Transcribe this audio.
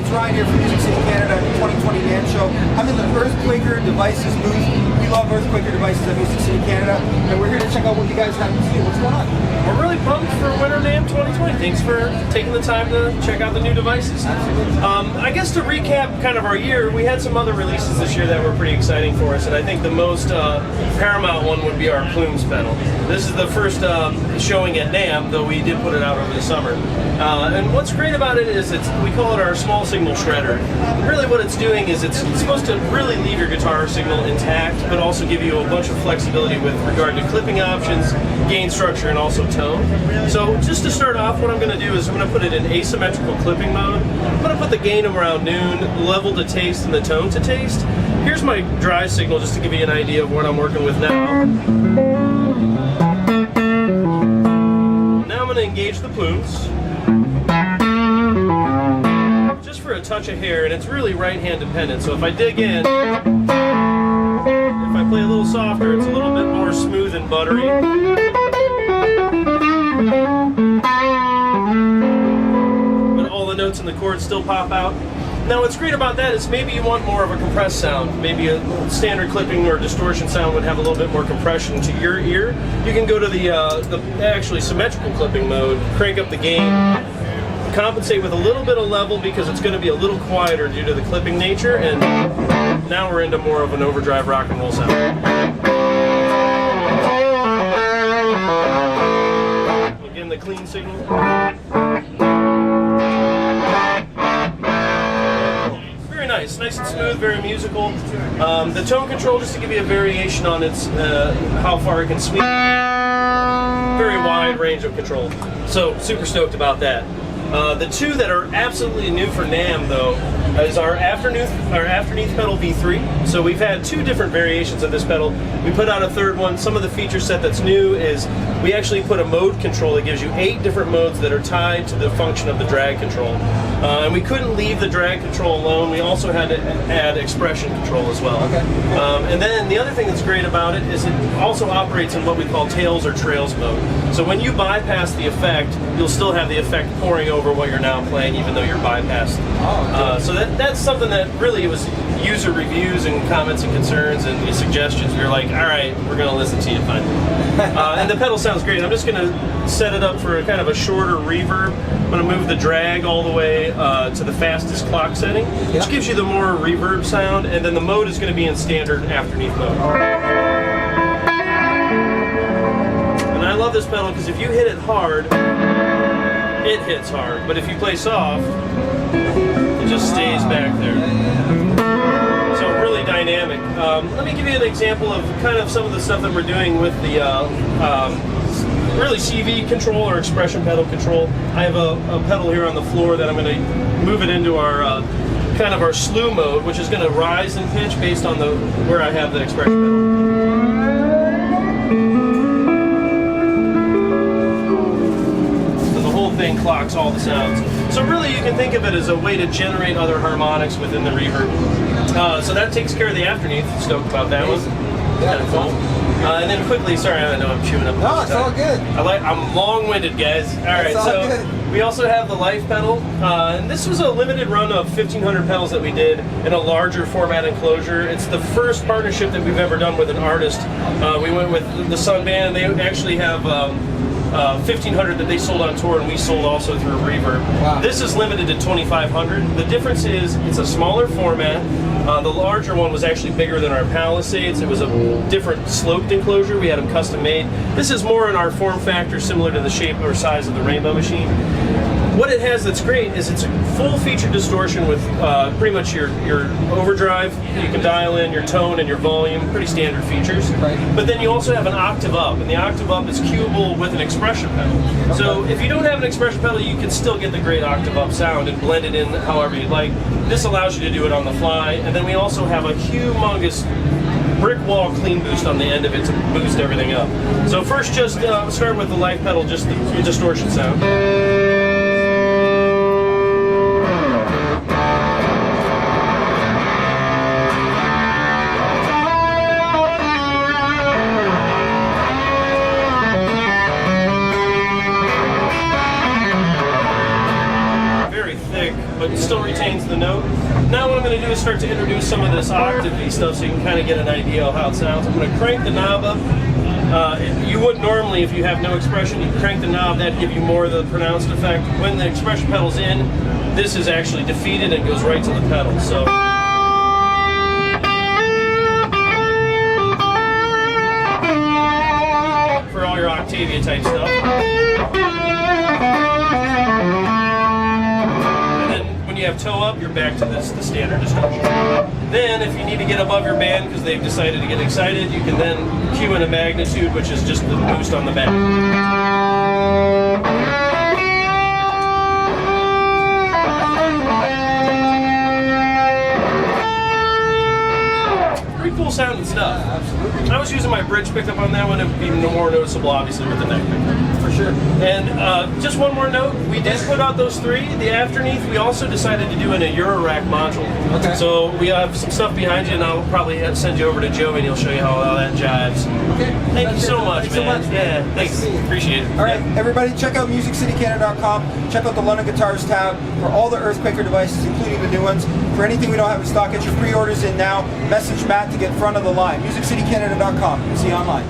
it's Ryan here from Music City, Canada at the 2020 NAMM Show. I'm in the Earthquaker Devices booth. We love Earthquaker Devices at Music City, Canada, and we're here to check out what you guys have to see. What's going on? We're really pumped for Winter NAMM 2020. Thanks for taking the time to check out the new devices. I guess to recap kind of our year, we had some other releases this year that were pretty exciting for us, and I think the most paramount one would be our Plumes pedal. This is the first showing at NAMM, though we did put it out over the summer. And what's great about it is we call it our small signal shredder. Really what it's doing is it's supposed to really leave your guitar signal intact, but also give you a bunch of flexibility with regard to clipping options, gain structure, and also tone. So just to start off, what I'm going to do is I'm going to put it in asymmetrical clipping mode. I'm going to put the gain around noon, level to taste, and the tone to taste. Here's my dry signal just to give you an idea of what I'm working with now. Now I'm going to engage the Plumes. Just for a touch of hair, and it's really right hand dependent. So if I dig in, if I play a little softer, it's a little bit more smooth and buttery. But all the notes in the chords still pop out. Now what's great about that is maybe you want more of a compressed sound. Maybe a standard clipping or distortion sound would have a little bit more compression to your ear. You can go to the actually symmetrical clipping mode, crank up the gain, compensate with a little bit of level because it's going to be a little quieter due to the clipping nature, and now we're into more of an overdrive rock and roll sound. Again, the clean signal. Nice and smooth, very musical. The tone control, just to give you a variation on its how far it can sweep. Very wide range of control. So super stoked about that. The two that are absolutely new for NAMM though is our Afterneath pedal V3. So we've had two different variations of this pedal. We put out a third one. Some of the feature set that's new is we actually put a mode control that gives you 8 different modes that are tied to the function of the drag control. And we couldn't leave the drag control alone. We also had to add expression control as well. Okay. And then the other thing that's great about it is it also operates in what we call tails or trails mode. So when you bypass the effect, you'll still have the effect pouring over what you're now playing, even though you're bypassed. So that's something that really was user reviews and comments and concerns and suggestions. We were like, all right, we're going to listen to you finally. And the pedal sounds great. I'm just going to set it up for a kind of a shorter reverb. I'm going to move the drag all the way to the fastest clock setting, which gives you the more reverb sound, and then the mode is going to be in standard Afterneath mode. And I love this pedal because if you hit it hard, it hits hard, but if you play soft, it just stays back there. So really dynamic. Let me give you an example of kind of some of the stuff that we're doing with the really CV control or expression pedal control. I have a pedal here on the floor that I'm going to move it into our kind of our slew mode, which is going to rise in pitch based on where I have the expression pedal. Thing clocks all the sounds. So really you can think of it as a way to generate other harmonics within the reverb. So that takes care of the Afterneath. Stoked about that one. Kind of cool. And then quickly, sorry, I know I'm chewing up. No, it's all good. I'm long-winded, guys. All right, so we also have the LifePedal, and this was a limited run of 1,500 pedals that we did in a larger format enclosure. It's the first partnership that we've ever done with an artist. We went with the Sunn band. They actually have 1,500 that they sold on tour, and we sold also through Reverb. Wow. This is limited to 2,500. The difference is it's a smaller format. The larger one was actually bigger than our Palisades. It was a different sloped enclosure. We had them custom made. This is more in our form factor, similar to the shape or size of the Rainbow Machine. What it has that's great is it's a full feature distortion with pretty much your overdrive. You can dial in your tone and your volume, pretty standard features. Right. But then you also have an octave up, and the octave up is cueable with an expression pedal. Okay. So if you don't have an expression pedal, you can still get the great octave up sound and blend it in however you'd like. This allows you to do it on the fly, and then we also have a humongous brick wall clean boost on the end of it to boost everything up. So first just start with the LifePedal, just the distortion sound. But still retains the note. Now what I'm going to do is start to introduce some of this octave-y stuff so you can kind of get an idea of how it sounds. I'm going to crank the knob up. You would normally, if you have no expression, you crank the knob, that'd give you more of the pronounced effect. When the expression pedal's in, this is actually defeated and goes right to the pedal. So. For all your Octavia type stuff. And then when you have toe up, you're back to the standard distortion. Then if you need to get above your band because they've decided to get excited, you can then cue in a magnitude, which is just the boost on the back. Pretty cool sounding stuff. Absolutely. I was using my bridge pickup on that one. It would be more noticeable, obviously, with the neck pickup. For sure. And just one more note, we did put out those three. The Afterneath, we also decided to do in a Eurorack module. Okay. So we have some stuff behind you, and I'll probably send you over to Joey, and he'll show you how all that jives. Okay. Thank you so much, Thanks man. so much. Yeah, thanks. Nice to see you. Appreciate it. All right, everybody, check out musiccitycanada.com. Check out the London Guitars tab for all the Earthquaker devices, including the new ones. For anything we don't have in stock, get your pre-orders in now. Message Matt to get front of the line. musiccitycanada.com. See you online.